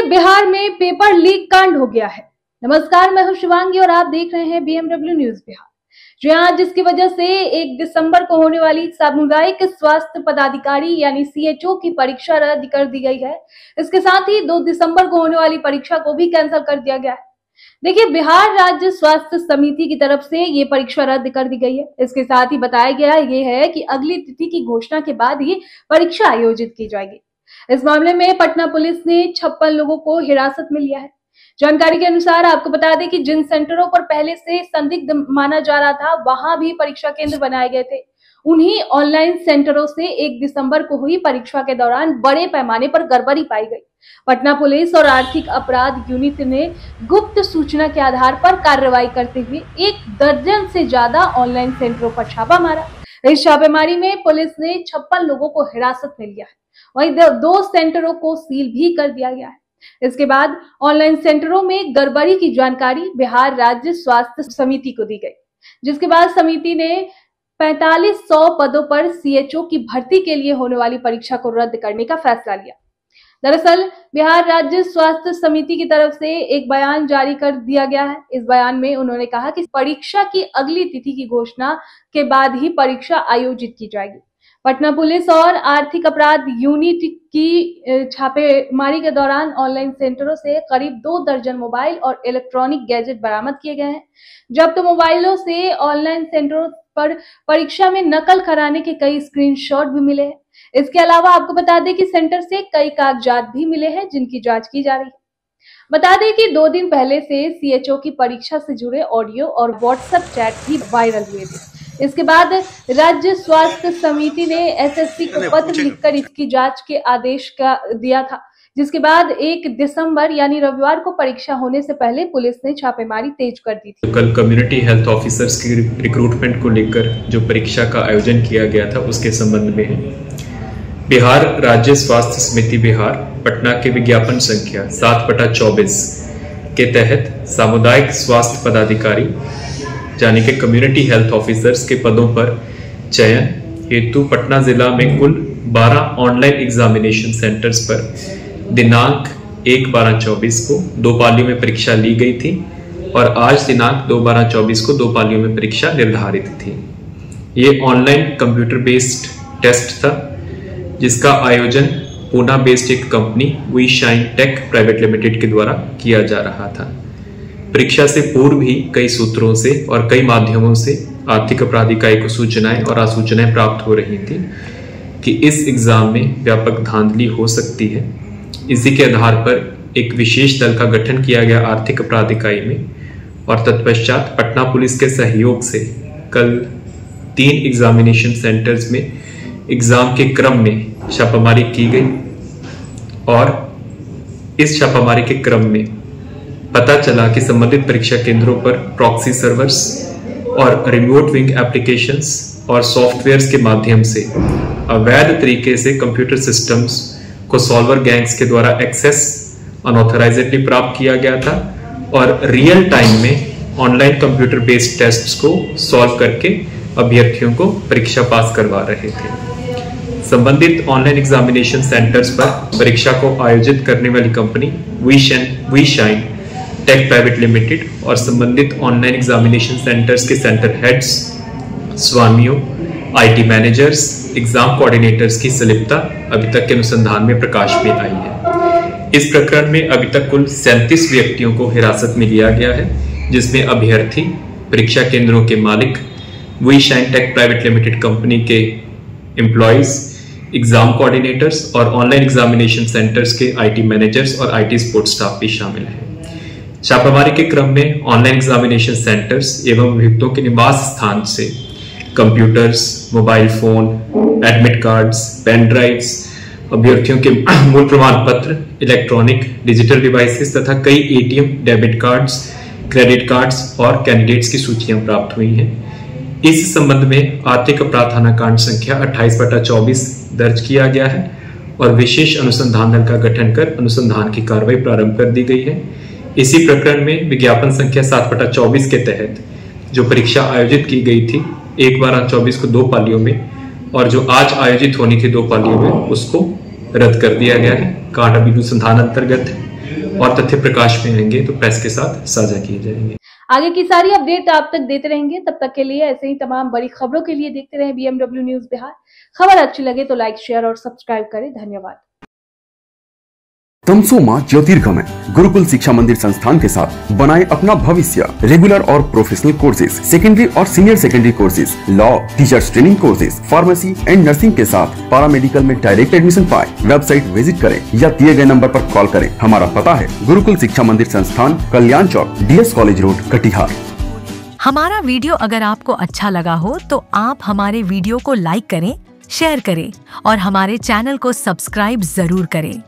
बिहार में paper leak कांड हो गया है। नमस्कार, मैं हूं शिवांगी और आप देख रहे हैं BMW न्यूज बिहार। जी हां, जिसकी वजह से 1 दिसंबर को होने वाली सामुदायिक स्वास्थ्य पदाधिकारी यानी CHO की परीक्षा रद्द कर दी गई है। इसके साथ ही 2 दिसंबर को होने वाली परीक्षा को भी कैंसिल कर दिया गया है। देखिए, बिहार राज्य स्वास्थ्य समिति की तरफ से ये परीक्षा रद्द कर दी गई है। इसके साथ ही बताया गया ये है कि अगली तिथि की घोषणा के बाद ही परीक्षा आयोजित की जाएगी। इस मामले में पटना पुलिस ने 56 लोगों को हिरासत में लिया है। जानकारी के अनुसार आपको बता दें कि जिन सेंटरों पर पहले से संदिग्ध माना जा रहा था, वहां भी परीक्षा केंद्र बनाए गए थे। उन्हीं ऑनलाइन सेंटरों से 1 दिसंबर को हुई परीक्षा के दौरान बड़े पैमाने पर गड़बड़ी पाई गई। पटना पुलिस और आर्थिक अपराध यूनिट ने गुप्त सूचना के आधार पर कार्रवाई करते हुए 1 दर्जन से ज्यादा ऑनलाइन सेंटरों पर छापा मारा। इस छापेमारी में पुलिस ने 56 लोगों को हिरासत में लिया है। वहीं 2 सेंटरों को सील भी कर दिया गया है। इसके बाद ऑनलाइन सेंटरों में गड़बड़ी की जानकारी बिहार राज्य स्वास्थ्य समिति को दी गई, जिसके बाद समिति ने 4500 पदों पर CHO की भर्ती के लिए होने वाली परीक्षा को रद्द करने का फैसला लिया। दरअसल बिहार राज्य स्वास्थ्य समिति की तरफ से एक बयान जारी कर दिया गया है। इस बयान में उन्होंने कहा कि परीक्षा की अगली तिथि की घोषणा के बाद ही परीक्षा आयोजित की जाएगी। पटना पुलिस और आर्थिक अपराध यूनिट की छापेमारी के दौरान ऑनलाइन सेंटरों से करीब 2 दर्जन मोबाइल और इलेक्ट्रॉनिक गैजेट बरामद किए गए हैं। जब्त मोबाइलों से ऑनलाइन सेंटरों पर परीक्षा में नकल कराने के कई स्क्रीनशॉट भी मिले हैं। इसके अलावा आपको बता दें कि सेंटर से कई कागजात भी मिले हैं, जिनकी जांच की जा रही है। बता दें कि 2 दिन पहले से CHO की परीक्षा से जुड़े ऑडियो और WhatsApp चैट भी वायरल हुए थे। इसके बाद राज्य स्वास्थ्य समिति ने SSC को पत्र लिखकर इसकी जांच के आदेश दिया था, जिसके बाद 1 दिसंबर यानी रविवार को परीक्षा होने से पहले पुलिस ने छापेमारी तेज कर दी थी। कल कम्युनिटी हेल्थ ऑफिसर्स की रिक्रूटमेंट को लेकर जो परीक्षा का आयोजन किया गया था, उसके संबंध में है। बिहार राज्य स्वास्थ्य समिति बिहार पटना के विज्ञापन संख्या 7/24 के तहत सामुदायिक स्वास्थ्य पदाधिकारी यानी कि कम्युनिटी हेल्थ ऑफिसर्स के पदों पर चयन हेतु पटना जिला में कुल 12 ऑनलाइन एग्जामिनेशन सेंटर्स पर दिनांक 1/12/24 को 2 पालियों में परीक्षा ली गई थी और आज दिनांक 2/12/24 को 2 पालियों में परीक्षा निर्धारित थी। ये ऑनलाइन कंप्यूटर बेस्ड टेस्ट था, जिसका आयोजन पूना बेस्ड एक company V Shine Tech private limited के द्वारा किया जा रहा था। परीक्षा से पूर्व ही कई सूत्रों से और कई माध्यमों से आर्थिक अपराध इकाई को सूचनाएं और आसूचनाएं प्राप्त हो रही थी कि इस एग्जाम में व्यापक धांधली हो सकती है। इसी के आधार पर एक विशेष दल का गठन किया गया आर्थिक अपराध इकाई में और तत्पश्चात पटना पुलिस के सहयोग से कल 3 एग्जामिनेशन सेंटर्स में एग्जाम के क्रम में छापामारी की गई और इस छापामारी के क्रम में पता चला कि संबंधित परीक्षा केंद्रों पर प्रॉक्सी सर्वर्स और रिमोट विंग एप्लीकेशंस और सॉफ्टवेयर्स के माध्यम से अवैध तरीके से कंप्यूटर सिस्टम्स को सॉल्वर गैंग्स के द्वारा एक्सेस अनऑथराइज्डली प्राप्त किया गया था और रियल टाइम में ऑनलाइन कंप्यूटर बेस्ड टेस्ट्स को सॉल्व करके अभ्यर्थियों को परीक्षा पास करवा रहे थे। संबंधित ऑनलाइन एग्जामिनेशन सेंटर्स पर परीक्षा को आयोजित करने वाली company V Shine Tech private limited और संबंधित ऑनलाइन एग्जामिनेशन सेंटर्स के सेंटर हेड्स, स्वामियों, IT मैनेजर्स, एग्जाम कोऑर्डिनेटर्स की संलिप्तता अभी तक के अनुसंधान में प्रकाश में आई है। इस प्रकरण में अभी तक कुल 37 व्यक्तियों को हिरासत में लिया गया है, जिसमें अभ्यर्थी, परीक्षा केंद्रों के मालिक, V Shine Tech private limited company के एम्प्लॉइज, एग्जाम कोऑर्डिनेटर्स और ऑनलाइन एग्जामिनेशन सेंटर्स के IT मैनेजर्स और IT सपोर्ट स्टाफ भी शामिल है। छापामारी के क्रम में ऑनलाइन एग्जामिनेशन सेंटर्स एवं अभियुक्तों के निवास स्थान से computers, mobile phone, admit cards, pen drives, अभ्यर्थियों के मूल प्रमाण पत्र, इलेक्ट्रॉनिक डिजिटल डिवाइसेस तथा कई ATM, debit cards, credit cards और कैंडिडेट्स की सूचियां प्राप्त हुई हैं। इस संबंध में आर्थिक अपराध थाना कांड संख्या 28/24 दर्ज किया गया है और विशेष अनुसंधान दल का गठन कर अनुसंधान की कार्रवाई प्रारंभ कर दी गई है। इसी प्रकरण में विज्ञापन संख्या 7/24 के तहत जो परीक्षा आयोजित की गई थी 1/12/24 को 2 पालियों में और जो आज आयोजित होनी थी 2 पालियों में, उसको रद्द कर दिया गया है। कांड अभी अनुसंधान अंतर्गत है और तथ्य प्रकाश में आएंगे तो प्रेस के साथ साझा किए जाएंगे। आगे की सारी अपडेट आप तक देते रहेंगे। तब तक के लिए ऐसे ही तमाम बड़ी खबरों के लिए देखते रहें BMW न्यूज बिहार। खबर अच्छी लगे तो लाइक, शेयर और सब्सक्राइब करें। धन्यवाद। तमसोमा ज्योतिर्गमय गुरुकुल शिक्षा मंदिर संस्थान के साथ बनाए अपना भविष्य। रेगुलर और प्रोफेशनल कोर्सेज, सेकेंडरी और senior secondary courses, law, teachers training courses, pharmacy and nursing के साथ पैरामेडिकल में डायरेक्ट एडमिशन पाए। वेबसाइट विजिट करें या दिए गए नंबर पर कॉल करें। हमारा पता है गुरुकुल शिक्षा मंदिर संस्थान, कल्याण चौक, DS कॉलेज रोड, कटिहार। हमारा वीडियो अगर आपको अच्छा लगा हो तो आप हमारे वीडियो को लाइक करें, शेयर करें और हमारे चैनल को सब्सक्राइब जरूर करें।